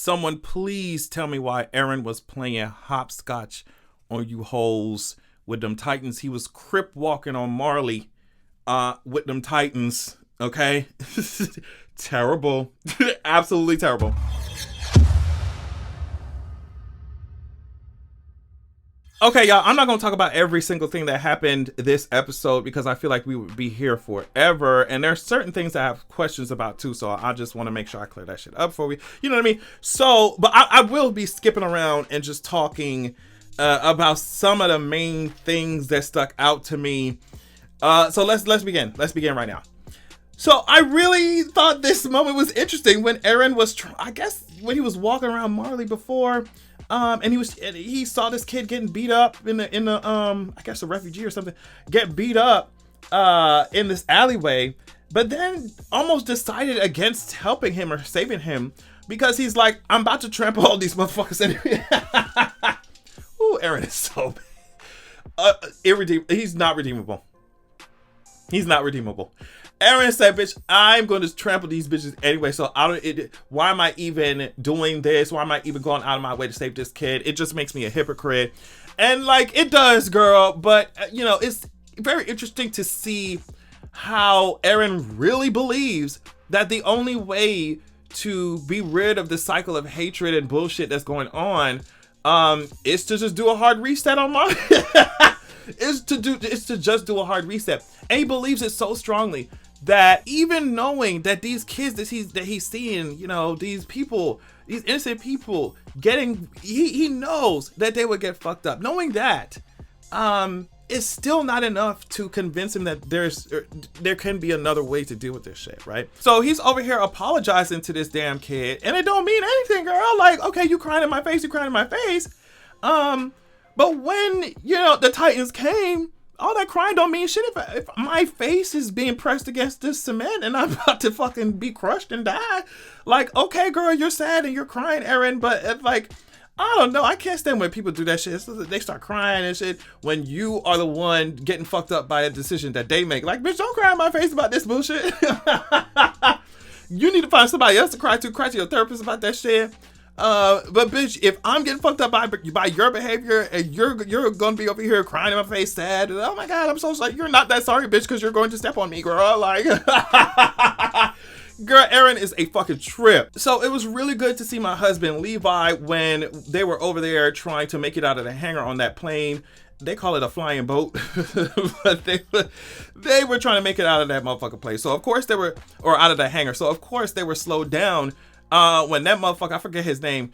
Someone please tell me why Eren was playing hopscotch on you hoes with them Titans. He was crip walking on Marley with them Titans. Okay? Terrible. Absolutely terrible. Okay, y'all, I'm not going to talk about every single thing that happened this episode because I feel like we would be here forever. And there's certain things I have questions about too. So I just want to make sure I clear that shit up for you. You know what I mean? So, but I will be skipping around and just talking about some of the main things that stuck out to me. So let's begin. Let's begin right now. So I really thought this moment was interesting when Eren was, I guess, when he was walking around Marley before. And he saw this kid getting beat up in the I guess a refugee or something, get beat up in this alleyway, but then almost decided against helping him or saving him because he's like, I'm about to trample all these motherfuckers anyway. Ooh, Eren is so irredeemable. He's not redeemable. He's not redeemable. Eren said, bitch, I'm going to trample these bitches anyway. So why am I even doing this? Why am I even going out of my way to save this kid? It just makes me a hypocrite. And like, it does, girl. But, you know, it's very interesting to see how Eren really believes that the only way to be rid of the cycle of hatred and bullshit that's going on is to just do a hard reset on my... is to just do a hard reset. And he believes it so strongly that even knowing that these kids that he's seeing, you know, these people, these innocent people getting, he knows that they would get fucked up. Knowing that, is still not enough to convince him that there can be another way to deal with this shit, right? So he's over here apologizing to this damn kid, and it don't mean anything, girl. Like, okay, you crying in my face, but when, you know, the Titans came, all that crying don't mean shit if my face is being pressed against this cement and I'm about to fucking be crushed and die. Like, okay, girl, you're sad and you're crying, Eren, but like, I don't know. I can't stand when people do that shit. So they start crying and shit when you are the one getting fucked up by a decision that they make. Like, bitch, don't cry in my face about this bullshit. You need to find somebody else to cry to. Cry to your therapist about that shit. But bitch, if I'm getting fucked up by your behavior and you're gonna be over here crying in my face, sad, oh my god, I'm so sorry. You're not that sorry, bitch, because you're going to step on me, girl. Like, girl, Eren is a fucking trip. So it was really good to see my husband Levi when they were over there trying to make it out of the hangar on that plane. They call it a flying boat, but they were trying to make it out of that motherfucking place. So of course or out of the hangar. So of course they were slowed down when that motherfucker, I forget his name,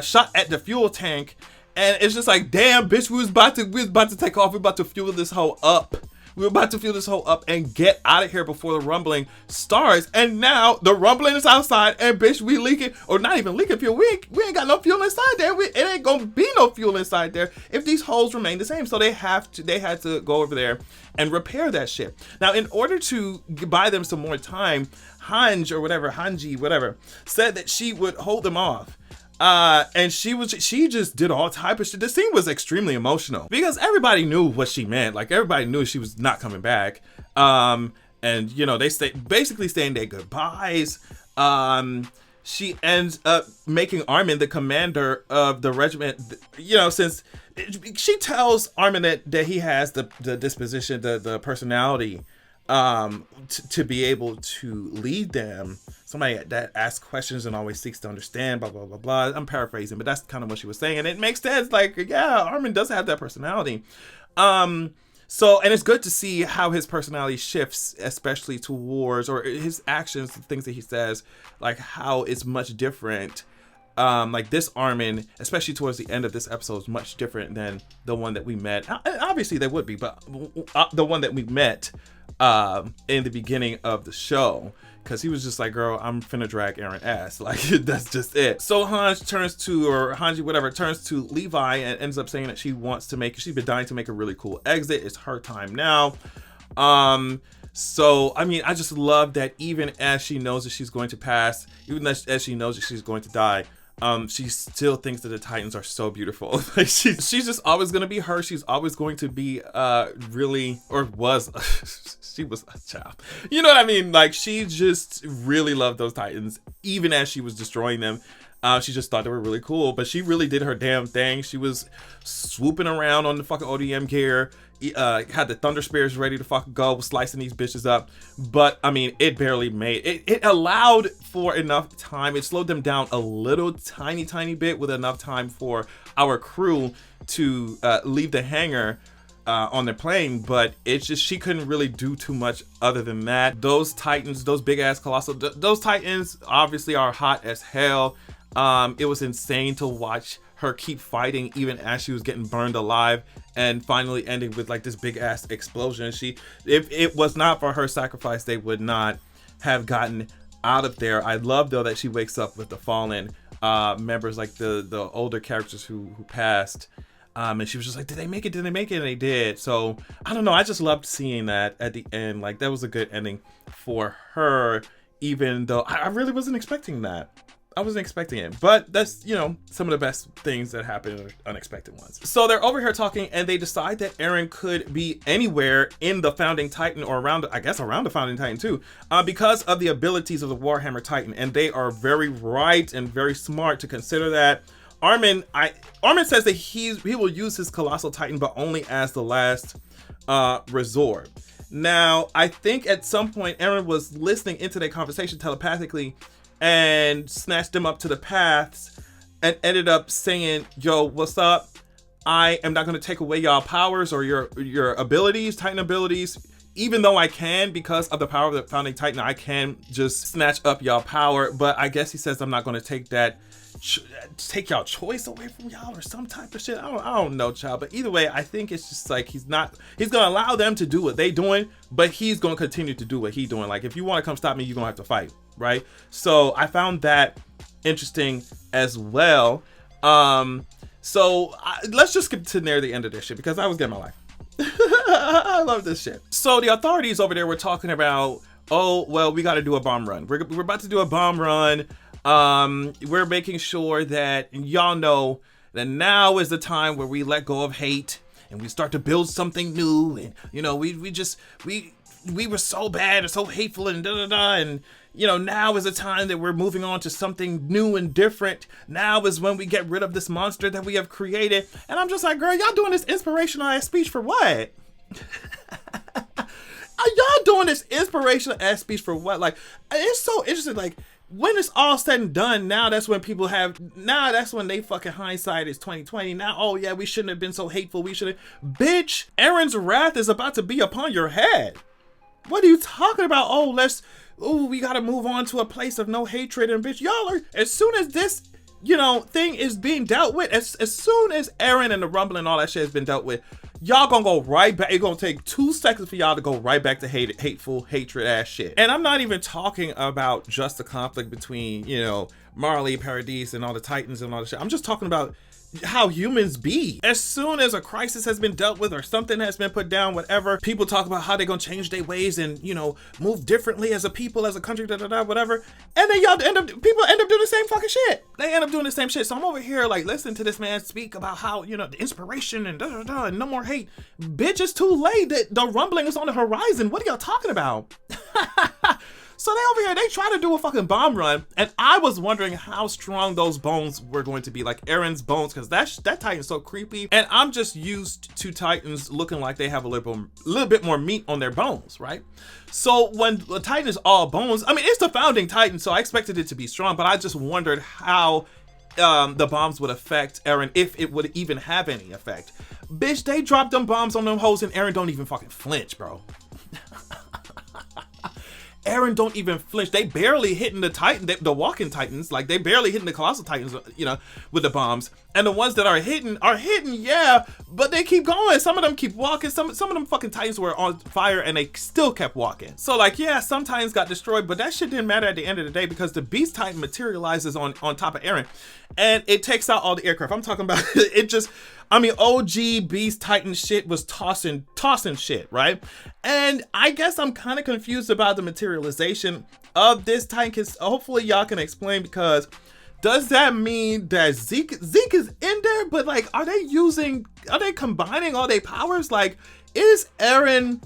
shot at the fuel tank. And it's just like, damn, bitch, we was about to take off. We about to fuel this hoe up. We were about to fuel this hoe up and get out of here before the rumbling starts. And now the rumbling is outside and bitch, we leaking, or not even leaking fuel. We ain't got no fuel inside there. It ain't gonna be no fuel inside there if these holes remain the same. So they had to go over there and repair that shit. Now, in order to buy them some more time, HANGE, said that she would hold them off. And she just did all type of shit. The scene was extremely emotional because everybody knew what she meant. Like, everybody knew she was not coming back. And you know, they basically saying their goodbyes. She ends up making Armin the commander of the regiment, you know, since she tells Armin that he has the disposition, the personality, to be able to lead them. Somebody that asks questions and always seeks to understand, blah, blah, blah, blah. I'm paraphrasing, but that's kind of what she was saying. And it makes sense. Like, yeah, Armin does have that personality. So, and it's good to see how his personality shifts, especially towards, or his actions, the things that he says, like how it's much different. Like this Armin, especially towards the end of this episode, is much different than the one that we met. Obviously they would be, but the one that we met in the beginning of the show, because he was just like, girl, I'm finna drag Eren ass. Like, that's just it. So HANGE turns to Levi and ends up saying that she's been dying to make a really cool exit. It's her time now. So, I mean, I just love that even as she knows that she's going to pass, even as she knows that she's going to die, she still thinks that the Titans are so beautiful. Like she's just always going to be her. She's always going to be really, or was, she was a child. You know what I mean? Like, she just really loved those Titans, even as she was destroying them. She just thought they were really cool, but she really did her damn thing. She was swooping around on the fucking ODM gear, had the Thunder Spears ready to fucking go, slicing these bitches up. But I mean, it barely made it. It allowed for enough time. It slowed them down a little tiny bit with enough time for our crew to leave the hangar on their plane, but it's just she couldn't really do too much other than that. Those Titans, those big ass colossal, those Titans obviously are hot as hell. It was insane to watch her keep fighting even as she was getting burned alive, and finally ending with like this big ass explosion. If it was not for her sacrifice, they would not have gotten out of there. I love though that she wakes up with the fallen members, like the older characters who passed. And she was just like, did they make it? Did they make it? And they did. So I don't know. I just loved seeing that at the end. Like that was a good ending for her, even though I really wasn't expecting that. I wasn't expecting it, but that's, you know, some of the best things that happen are unexpected ones. So they're over here talking, and they decide that Eren could be anywhere in the Founding Titan, or around, I guess around the Founding Titan too, because of the abilities of the Warhammer Titan. And they are very right and very smart to consider that. Armin says that he will use his Colossal Titan, but only as the last resort. Now, I think at some point Eren was listening into their conversation telepathically and snatched them up to the paths and ended up saying, yo, what's up? I am not going to take away y'all powers or your abilities, Titan abilities, even though I can, because of the power of the Founding Titan, I can just snatch up y'all power. But I guess he says I'm not going to take that, take y'all choice away from y'all or some type of shit. I don't know, child. But either way, I think it's just like he's going to allow them to do what they doing, but he's going to continue to do what he doing. Like, if you want to come stop me, you're going to have to fight, right? So I found that interesting as well. So let's just get to near the end of this shit, because I was getting my life. I love this shit. So the authorities over there were talking about, oh, well, we got to do a bomb run. We're about to do a bomb run. We're making sure that y'all know that now is the time where we let go of hate and we start to build something new. And, you know, we were so bad and so hateful and and, you know, now is the time that we're moving on to something new and different. Now is when we get rid of this monster that we have created. And I'm just like, girl, y'all doing this inspirational ass speech for what? Are y'all doing this inspirational ass speech for what? Like, it's so interesting. Like, when it's all said and done, now that's when that's when they fucking hindsight is 2020. Now, oh yeah, we shouldn't have been so hateful. Bitch, Eren's wrath is about to be upon your head. What are you talking about? We gotta move on to a place of no hatred. And bitch, y'all are, as soon as this, you know, thing is being dealt with, as soon as Eren and the Rumble and all that shit has been dealt with, y'all gonna go right back. It's gonna take 2 seconds for y'all to go right back to hateful, hatred ass shit. And I'm not even talking about just the conflict between, you know, Marley, Paradise, and all the Titans and all the shit. I'm just talking about how humans be. As soon as a crisis has been dealt with or something has been put down, whatever, people talk about how they're gonna change their ways and, you know, move differently as a people, as a country, whatever. And then people end up doing the same fucking shit. They end up doing the same shit. So I'm over here like listening to this man speak about how, you know, the inspiration and and no more hate. Bitch, it's too late. The rumbling is on the horizon. What are y'all talking about? So they over here, they try to do a fucking bomb run, and I was wondering how strong those bones were going to be, like Eren's bones, because that Titan's so creepy, and I'm just used to Titans looking like they have a little bit more meat on their bones, right? So when the Titan is all bones, I mean, it's the Founding Titan, so I expected it to be strong, but I just wondered how the bombs would affect Eren, if it would even have any effect. Bitch, they dropped them bombs on them hoes, and Eren don't even fucking flinch, bro. Eren don't even flinch. They barely hitting the Titan, the walking Titans. Like, they barely hitting the Colossal Titans, you know, with the bombs. And the ones that are hitting, yeah, but they keep going. Some of them keep walking. Some of them fucking Titans were on fire and they still kept walking. So, like, yeah, some Titans got destroyed, but that shit didn't matter at the end of the day, because the Beast Titan materializes on top of Eren and it takes out all the aircraft. I'm talking about it just, I mean, OG Beast Titan shit was tossing shit, right? And I guess I'm kind of confused about the materialization of this Titan, because hopefully y'all can explain, because does that mean that Zeke is in there, but like, are they combining all their powers? Like, is Eren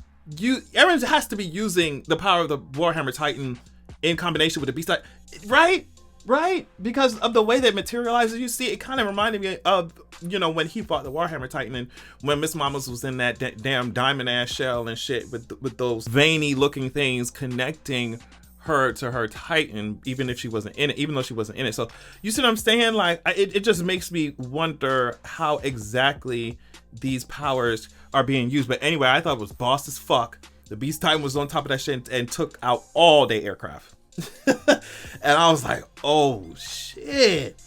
has to be using the power of the Warhammer Titan in combination with the Beast Titan, right? Right? Because of the way that materializes, you see, it kind of reminded me of, when he fought the Warhammer Titan and when Miss Mamas was in that damn diamond ass shell and shit with those veiny looking things connecting her to her Titan, even if she wasn't in it, even though she wasn't in it. So you see what I'm saying? Like, it just makes me wonder how exactly these powers are being used. But anyway, I thought it was boss as fuck. The Beast Titan was on top of that shit and took out all their aircraft. And I was like, oh shit.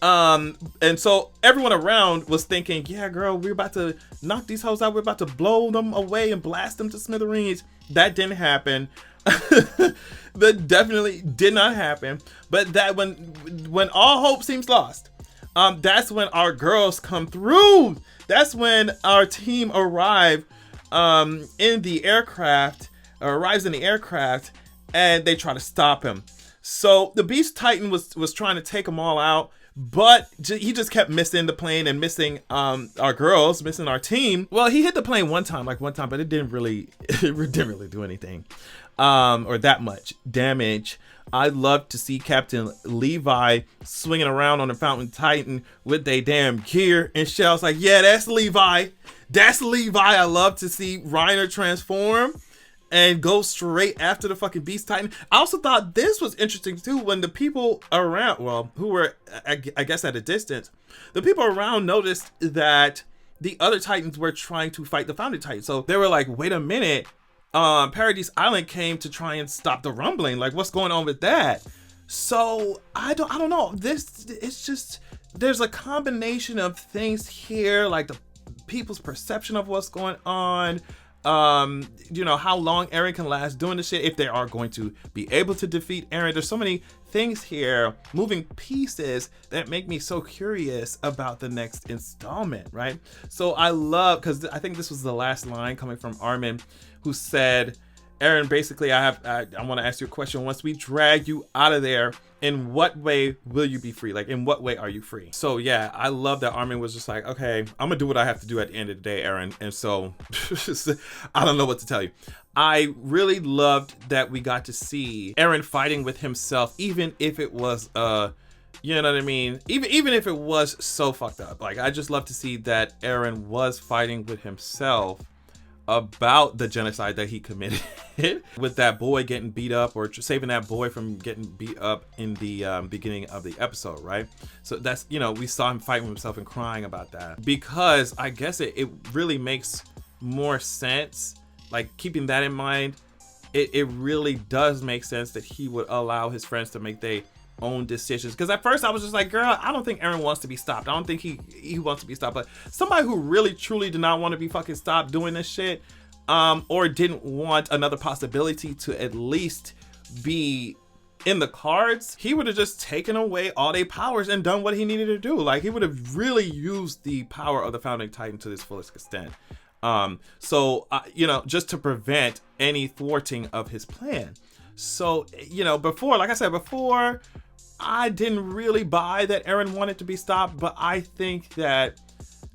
And so everyone around was thinking, yeah, girl, we're about to knock these hoes out. We're about to blow them away and blast them to smithereens. That didn't happen. That definitely did not happen. But that when all hope seems lost, that's when our girls come through. That's when our team arrives in the aircraft, and they try to stop him. So the Beast Titan was trying to take them all out, but he just kept missing the plane and missing our girls, missing our team. Well, he hit the plane one time, but it didn't really do anything or that much damage. I love to see Captain Levi swinging around on the Fountain Titan with they damn gear and shit. I was like, yeah, that's Levi. That's Levi. I love to see Reiner transform and go straight after the fucking Beast Titan. I also thought this was interesting too, when the people around, who were, I guess at a distance, the people around noticed that the other Titans were trying to fight the Founding Titan. So they were like, wait a minute, Paradise Island came to try and stop the rumbling. Like, what's going on with that? So I don't know. It's just, there's a combination of things here, like the people's perception of what's going on. How long Eren can last doing this shit, if they are going to be able to defeat Eren. There's so many things here, moving pieces, that make me so curious about the next installment, right? So I love, because I think this was the last line coming from Armin, who said, Eren, basically, I want to ask you a question. Once we drag you out of there, in what way will you be free? Like, in what way are you free? So yeah, I love that Armin was just like, okay, I'm gonna do what I have to do at the end of the day, Eren. And so I don't know what to tell you. I really loved that we got to see Eren fighting with himself, even if it was you know what I mean? Even if it was so fucked up. Like, I just love to see that Eren was fighting with himself about the genocide that he committed with that boy getting beat up, or saving that boy from getting beat up in the beginning of the episode, right? So that's, we saw him fighting with himself and crying about that, because I guess it really makes more sense, like, keeping that in mind. It really does make sense that he would allow his friends to make their own decisions. Because at first I was just like, girl, I don't think Eren wants to be stopped. I don't think he wants to be stopped. But somebody who really truly did not want to be fucking stopped doing this shit, or didn't want another possibility to at least be in the cards, he would have just taken away all their powers and done what he needed to do. Like, he would have really used the power of the Founding Titan to its fullest extent. Just to prevent any thwarting of his plan. So, before, like I said before, I didn't really buy that Eren wanted to be stopped, but I think that,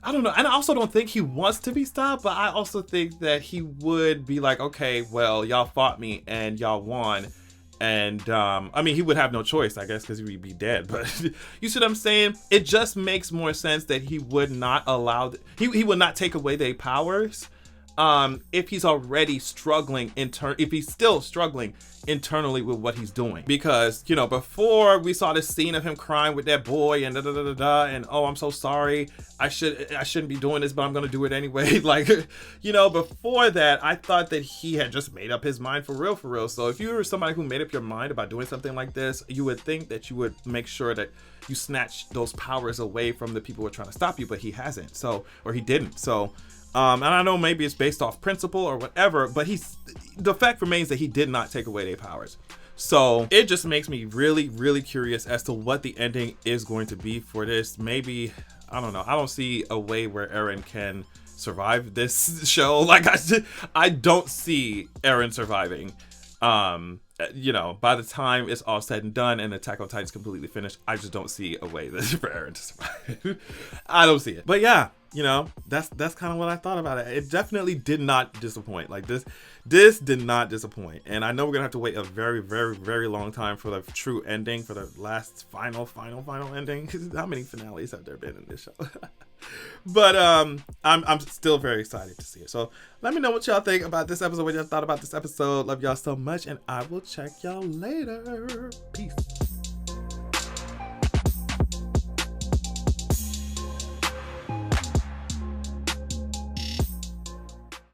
I don't know, and I also don't think he wants to be stopped, but I also think that he would be like, okay, well, y'all fought me and y'all won, and he would have no choice, I guess, because he would be dead, but you see what I'm saying? It just makes more sense that he would not allow, he would not take away their powers, if he's already struggling if he's still struggling internally with what he's doing. Because, before we saw this scene of him crying with that boy and and oh, I'm so sorry, I shouldn't be doing this, but I'm gonna do it anyway. Like, before that, I thought that he had just made up his mind for real. So if you were somebody who made up your mind about doing something like this, you would think that you would make sure that you snatch those powers away from the people who are trying to stop you, but he hasn't, or he didn't. So and I know maybe it's based off principle or whatever, but the fact remains that he did not take away their powers. So it just makes me really, really curious as to what the ending is going to be for this. Maybe, I don't know. I don't see a way where Eren can survive this show. Like, I don't see Eren surviving. By the time it's all said and done and Attack on Titan's completely finished, I just don't see a way for Eren to survive. I don't see it. But yeah, that's kind of what I thought about it. It definitely did not disappoint. Like this did not disappoint. And I know we're gonna have to wait a very, very, very long time for the true ending, for the last final ending. How many finales have there been in this show? But I'm still very excited to see it. So let me know what y'all think about this episode, what y'all thought about this episode. Love y'all so much, and I will check y'all later. Peace.